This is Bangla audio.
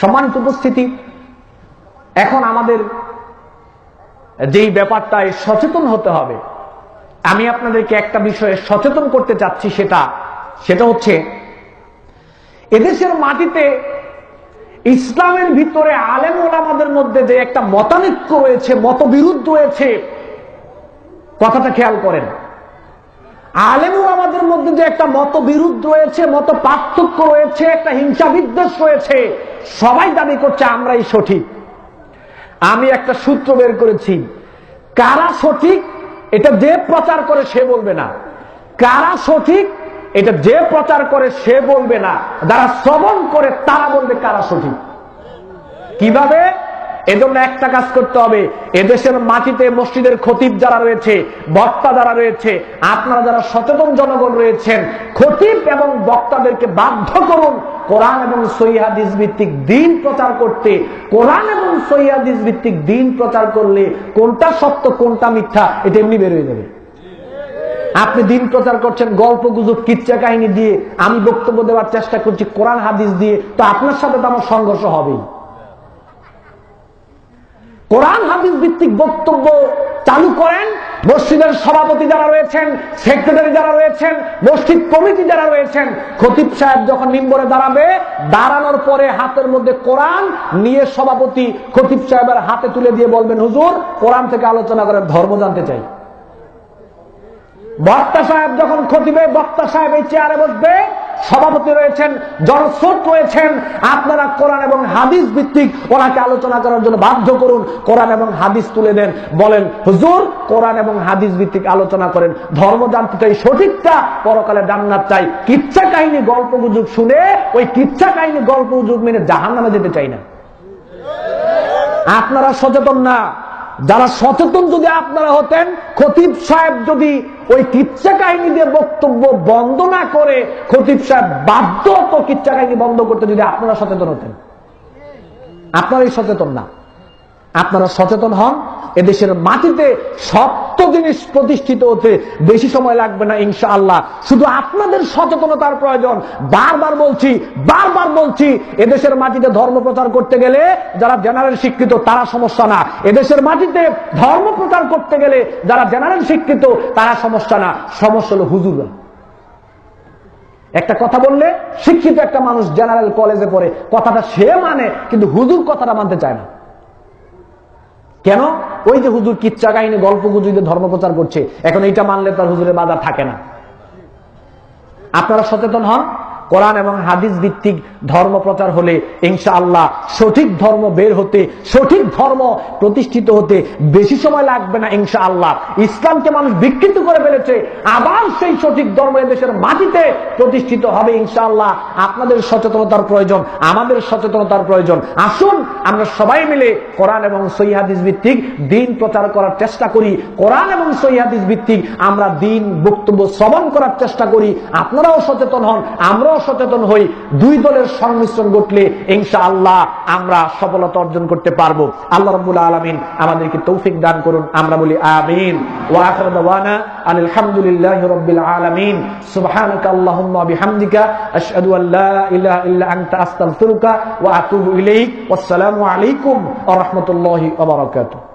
সম্মানিত উপস্থিতি, এখন আমাদের যেই ব্যাপারটায় সচেতন হতে হবে, আমি আপনাদেরকে একটা বিষয়ে সচেতন করতে চাচ্ছি, সেটা হচ্ছে এদেশের মাটিতে ইসলামের ভিতরে আলেম ওলামাদের মধ্যে যে একটা মতানৈক্য রয়েছে, মতবিরোধ রয়েছে, কথাটা খেয়াল করেন। আলেম ওলামাদের মধ্যে যে একটা মতবিরোধ রয়েছে, মত পার্থক্য রয়েছে, একটা হিংসা বিদ্বেষ রয়েছে, সবাই দাবি করছে আমরাই সঠিক। আমি একটা সূত্র বের করেছি, কারা সঠিক এটা যে প্রচার করে সে বলবে না, কারা সঠিক এটা যে প্রচার করে সে বলবে না, যারা শ্রবণ করে তারা বলবে কারা সঠিক। কিভাবে? এজন্য একটা কাজ করতে হবে, এদেশের মাটিতে মসজিদের খতিব যারা রয়েছে, বক্তা যারা রয়েছে, আপনারা যারা সচেতন জনগণ রয়েছেন, খতিব এবং বক্তাদেরকে বাধ্য করুন কোরআন এবং সহিহ হাদিস ভিত্তিক দ্বীন প্রচার করতে। কোরআন এবং সহিহ হাদিস ভিত্তিক দ্বীন প্রচার করলে কোনটা সত্য কোনটা মিথ্যা এটা এমনি বের হয়ে যাবে। আপনি দিন প্রচার করছেন গল্প গুজব কিচ্ছা কাহিনী দিয়ে, আমি বক্তব্য দেওয়ার চেষ্টা করছি কোরআন হাদিস দিয়ে, তো আপনার সাথে তো আমার সংঘর্ষ হবেই। কোরআন হাদিস ভিত্তিক বক্তব্য চালু করেন। মসজিদের সভাপতি যারা রয়েছেন, সেক্রেটারি যারা রয়েছেন, মসজিদ কমিটি যারা রয়েছেন, খতিব সাহেব যখন মিম্বরে দাঁড়াবে, দাঁড়ানোর পরে হাতের মধ্যে কোরআন নিয়ে সভাপতি খতিব সাহেবের হাতে তুলে দিয়ে বলবেন, হুজুর কোরআন থেকে আলোচনা করেন, ধর্ম জানতে চাই। বক্তা সাহেব যখন খতিবে, বক্তা সাহেব এই চেয়ারে বসবে, সভাপতি রয়েছেন, জনস্রোত রয়েছেন, আপনারা কোরআন এবং হাদিস ভিত্তিক ওনাকে আলোচনা করার জন্য বাধ্য করুন। কোরআন এবং হাদিস তুলে দেন, বলেন হুজুর কোরআন এবং হাদিস ভিত্তিক আলোচনা করেন, ধর্ম জানতে চাই, সঠিকটা, পরকালে জান্নাত চাই। কিচ্ছা কাহিনী গল্প গুজব শুনে ওই কিচ্ছা কাহিনী গল্প গুজব মেনে জাহান্নামে যেতে চাই না। আপনারা সচেতন না। যারা সচেতন যদি আপনারা হতেন, খতিব সাহেব যদি ওই কিচ্ছা কাহিনী দিয়ে বক্তব্য বন্ধ না করে, খতিব সাহেব বাধ্য হতো কিচ্ছা কাহিনী বন্ধ করতে যদি আপনারা সচেতন হতেন। আপনারাই সচেতন না। আপনারা সচেতন হন। এদেশের মাটিতে সত্য জিনিস প্রতিষ্ঠিত হতে বেশি সময় লাগবে না ইনশাআল্লাহ। শুধু আপনাদের সচেতনতার প্রয়োজন। বারবার বলছি, এদেশের মাটিতে ধর্ম প্রচার করতে গেলে যারা জেনারেল শিক্ষিত তারা সমস্যা না। এদেশের মাটিতে ধর্ম প্রচার করতে গেলে যারা জেনারেল শিক্ষিত তারা সমস্যা না, সমস্যা হলো হুজুররা। একটা কথা বললে শিক্ষিত একটা মানুষ জেনারেল কলেজে পড়ে, কথাটা সে মানে, কিন্তু হুজুর কথাটা মানতে চায় না। কেন? ওই যে হুজুর কিচ্ছা কাহিনী গল্প গুজবে ধর্ম প্রচার করছে, এখন এইটা মানলে তার হুজুরের বাজার থাকে না। আপনারা সচেতন হন। কোরআন এবং হাদিস ভিত্তিক ধর্ম প্রচার হলে ইনশাআল্লাহ সঠিক ধর্ম বের হতে, সঠিক ধর্ম প্রতিষ্ঠিত হতে বেশি সময় লাগবে না ইনশাআল্লাহ। ইসলামকে মানুষ বিকৃত করে ফেলেছে, আবার সেই সঠিক ধর্ম এদেশের মাটিতে প্রতিষ্ঠিত হবে ইনশাআল্লাহ। আপনাদের সচেতনতার প্রয়োজন, আমাদের সচেতনতার প্রয়োজন। আসুন আমরা সবাই মিলে কোরআন এবং সহিহ হাদিস ভিত্তিক দ্বীন প্রচার করার চেষ্টা করি। কোরআন এবং সহিহ হাদিস ভিত্তিক আমরা দ্বীন বক্তব্য শ্রবণ করার চেষ্টা করি। আপনারাও সচেতন হন, আমরাও সচেতন হই। দুই দলের সংমিশ্রণ ঘটলে ইনশাআল্লাহ আমরা সফলতা অর্জন করতে পারবো। আল্লাহ রাব্বুল আলামিন আমাদেরকে তৌফিক দান করুন। আমরা বলি আমিন। ওয়া আখিরু দাওয়ানা আলহামদুলিল্লাহি রাব্বিল আলামিন। সুবহানাকা আল্লাহুম্মা ওয়া বিহামদিকা আশহাদু আল লা ইলাহা ইল্লা আনতা আস্তাগফিরুকা ওয়া আতুবু ইলাইক। ওয়াসসালামু আলাইকুম ওয়া রাহমাতুল্লাহি ওয়া বারাকাতুহু।